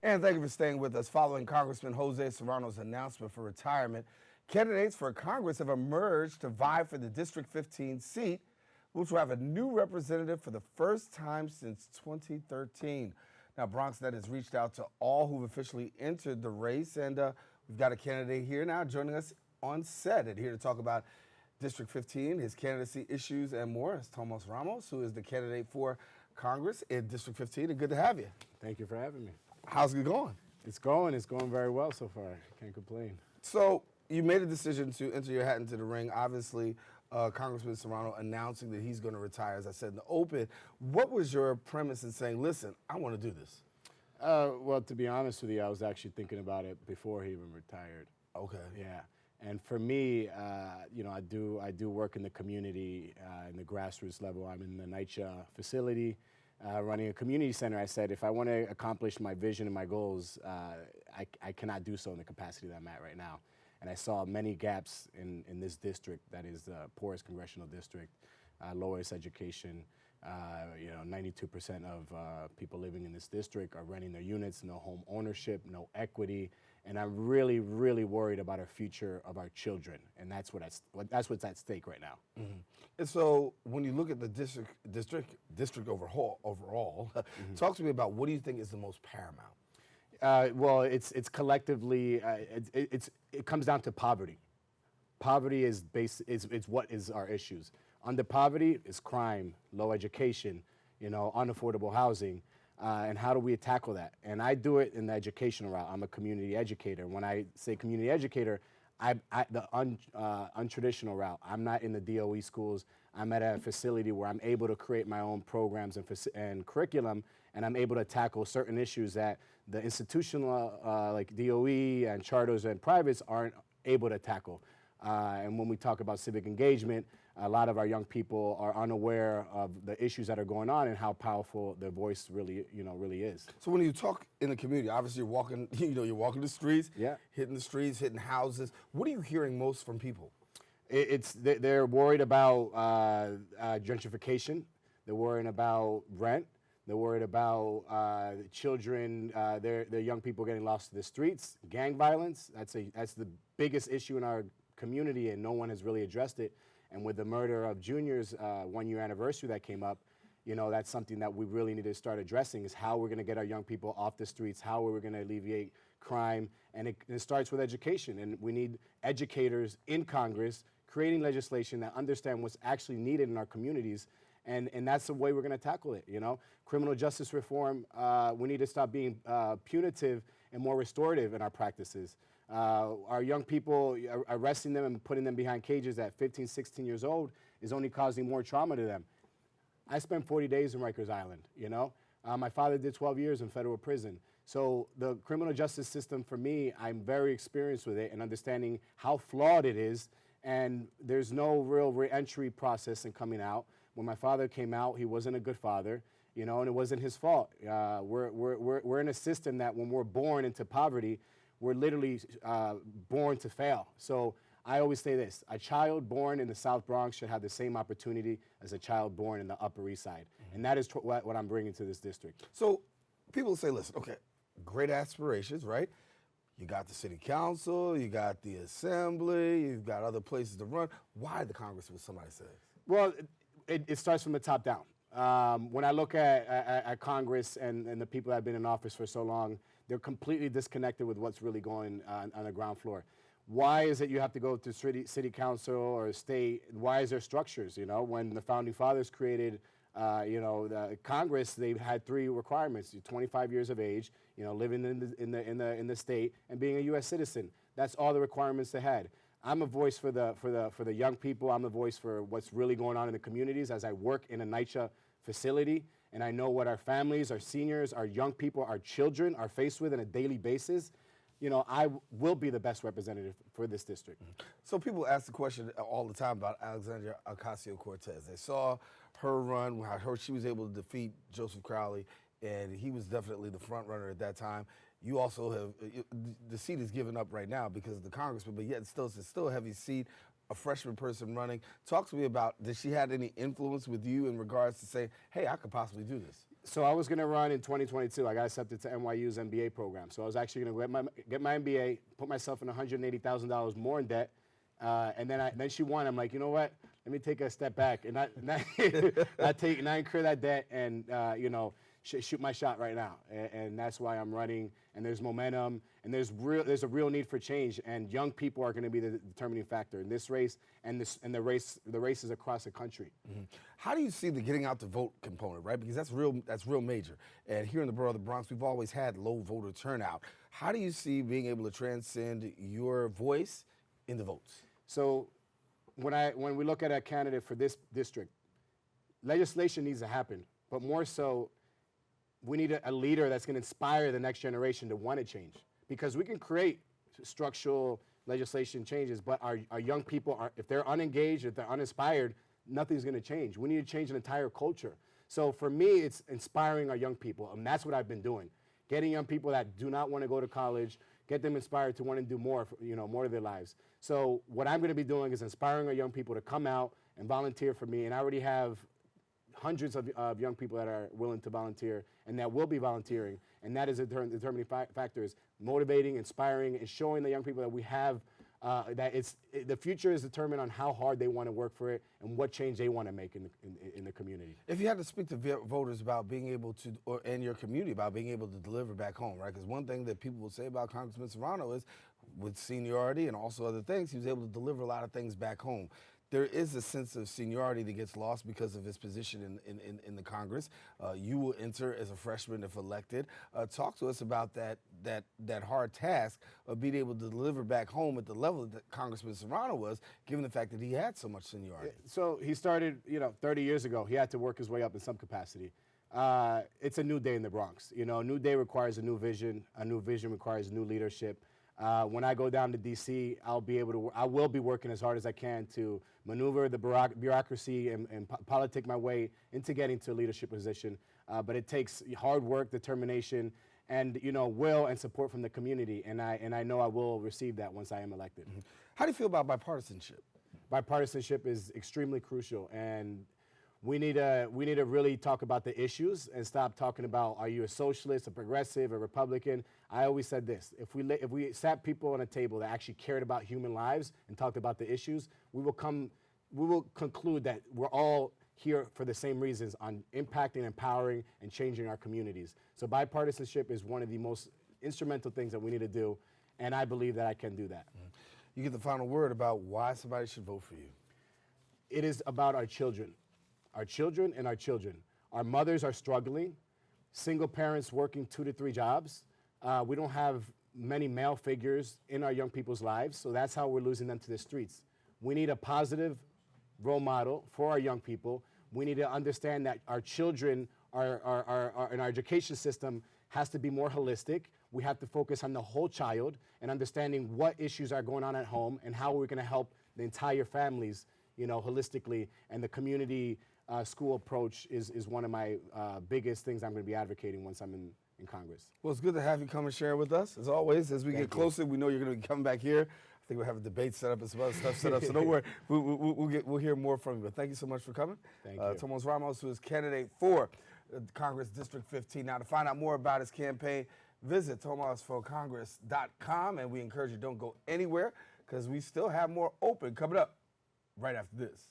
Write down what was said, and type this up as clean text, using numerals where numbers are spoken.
And thank you for staying with us. Following Congressman Jose Serrano's announcement for retirement, candidates for Congress have emerged to vie for the District 15 seat, which will have a new representative for the first time since 2013. Now, BronxNet has reached out to all who've officially entered the race, and we've got a candidate here now joining us on set and here to talk about District 15, his candidacy issues, and more. It's Tomas Ramos, who is the candidate for Congress in District 15, and good to have you. Thank you for having me. How's it going? It's going very well so far. Can't complain. So you made a decision to enter your hat into the ring. Obviously, Congressman Serrano announcing that he's going to retire, as I said in the open. What was your premise in saying, listen, I want to do this? Well, to be honest with you, I was actually thinking about it before he even retired. Okay. Yeah. And for me, you know, I do work in the community, in the grassroots level. I'm in the NYCHA facility, running a community center. I said, if I want to accomplish my vision and my goals, I cannot do so in the capacity that I'm at right now. And I saw many gaps in this district that is the poorest congressional district, lowest education. You know, 92% of people living in this district are renting their units, no home ownership, no equity. And I'm really, really worried about our future of our children, and that's what's at stake right now. Mm-hmm. And so, when you look at the district overall, talk to me about what do you think is the most paramount? Well, it's collectively, it comes down to poverty. Poverty is what is our issues. Under poverty is crime, low education, you know, unaffordable housing. And how do we tackle that? And I do it in the educational route. I'm a community educator. When I say community educator, the untraditional route. I'm not in the DOE schools. I'm at a facility where I'm able to create my own programs and curriculum, and I'm able to tackle certain issues that the institutional, like DOE and charters and privates, aren't able to tackle. And when we talk about civic engagement, a lot of our young people are unaware of the issues that are going on and how powerful their voice really is. So when you talk in the community, obviously you're walking, you're walking the streets, yeah, hitting the streets, hitting houses. What are you hearing most from people? They're worried about gentrification. They're worried about rent. They're worried about children, their young people getting lost to the streets, gang violence. That's the biggest issue in our community, and no one has really addressed it. And with the murder of Junior's 1-year anniversary that came up, you know, that's something that we really need to start addressing, is how we're going to get our young people off the streets, how we're going to alleviate crime. And it starts with education. And we need educators in Congress creating legislation that understand what's actually needed in our communities. And that's the way we're going to tackle it, you know. Criminal justice reform, we need to stop being punitive and more restorative in our practices. Our young people, arresting them and putting them behind cages at 15, 16 years old is only causing more trauma to them. I spent 40 days in Rikers Island, you know. My father did 12 years in federal prison. So the criminal justice system, for me, I'm very experienced with it and understanding how flawed it is, and there's no real re-entry process in coming out. When my father came out, he wasn't a good father, you know, and it wasn't his fault. We're in a system that when we're born into poverty, we're literally born to fail. So I always say this: a child born in the South Bronx should have the same opportunity as a child born in the Upper East Side. Mm-hmm. And that is what I'm bringing to this district. So people say, listen, okay, great aspirations, right? You got the city council, you got the assembly, you've got other places to run. Why the Congress, would somebody say? Well, it starts from the top down. When I look at Congress and the people that have been in office for so long, they're completely disconnected with what's really going on the ground floor. Why is it you have to go to city council or state? Why is there structures? You know, when the founding fathers created, you know, the Congress, they had 3 requirements: 25 years of age, you know, living in the state, and being a U.S. citizen. That's all the requirements they had. I'm a voice for the young people. I'm a voice for what's really going on in the communities as I work in a NYCHA facility, and I know what our families, our seniors, our young people, our children are faced with on a daily basis. You know, I will be the best representative for this district. So people ask the question all the time about Alexandria Ocasio-Cortez. They saw her run, how she was able to defeat Joseph Crowley, and he was definitely the front runner at that time. You also have, the seat is given up right now because of the congressman, but yet it's still a heavy seat, a freshman person running. Talk to me about, did she have any influence with you in regards to saying, hey, I could possibly do this? So I was going to run in 2022. I got accepted to NYU's MBA program. So I was actually going to get my MBA, put myself in $180,000 more in debt, and then she won. I'm like, you know what? Let me take a step back and not incur that debt and shoot my shot right now. And that's why I'm running. And there's momentum, and there's a real need for change. And young people are going to be the determining factor in this race and the races across the country. Mm-hmm. How do you see the getting out the vote component, right? Because that's real major. And here in the borough of the Bronx, we've always had low voter turnout. How do you see being able to transcend your voice in the votes? So when we look at a candidate for this district, legislation needs to happen, but more so, we need a leader that's going to inspire the next generation to want to change. Because we can create structural legislation changes, but our young people, if they're unengaged, if they're uninspired, nothing's going to change. We need to change an entire culture. So for me, it's inspiring our young people, and that's what I've been doing. Getting young people that do not want to go to college, get them inspired to want to do more, more of their lives. So what I'm going to be doing is inspiring our young people to come out and volunteer for me, and I already have hundreds of young people that are willing to volunteer and that will be volunteering, and that is a determining factor, is motivating, inspiring, and showing the young people that we have, the future is determined on how hard they want to work for it and what change they want to make in the community. If you had to speak to voters about being able to, and your community about being able to deliver back home, right? Because one thing that people will say about Congressman Serrano is, with seniority and also other things, he was able to deliver a lot of things back home. There is a sense of seniority that gets lost because of his position in the Congress. You will enter as a freshman if elected. Talk to us about that hard task of being able to deliver back home at the level that Congressman Serrano was, given the fact that he had so much seniority. So he started, 30 years ago. He had to work his way up in some capacity. It's a new day in the Bronx. A new day requires a new vision. A new vision requires new leadership. When I go down to D.C., I will be working as hard as I can to maneuver the bureaucracy and politic my way into getting to a leadership position. But it takes hard work, determination, and will and support from the community. And I know I will receive that once I am elected. Mm-hmm. How do you feel about bipartisanship? Bipartisanship is extremely crucial, and we need to really talk about the issues and stop talking about, are you a socialist, a progressive, a Republican? I always said this: if we sat people on a table that actually cared about human lives and talked about the issues, we will conclude that we're all here for the same reasons, on impacting, empowering, and changing our communities. So bipartisanship is one of the most instrumental things that we need to do, and I believe that I can do that. Mm-hmm. You get the final word about why somebody should vote for you. It is about our children. Our children and our children. Our mothers are struggling, single parents working 2 to 3 jobs. We don't have many male figures in our young people's lives, so that's how we're losing them to the streets. We need a positive role model for our young people. We need to understand that our children in our education system has to be more holistic. We have to focus on the whole child and understanding what issues are going on at home and how we're going to help the entire families, holistically, and the community school approach is one of my biggest things I'm going to be advocating once I'm in Congress. Well, it's good to have you come and share with us. As always, as we get closer, we know you're going to be coming back here. I think we'll have a debate set up and some other stuff set up, so don't worry. We'll hear more from you. But thank you so much for coming. Thank you. Tomas Ramos, who is candidate for Congress District 15. Now, to find out more about his campaign, visit tomasforcongress.com, and we encourage you, don't go anywhere, because we still have more open coming up right after this.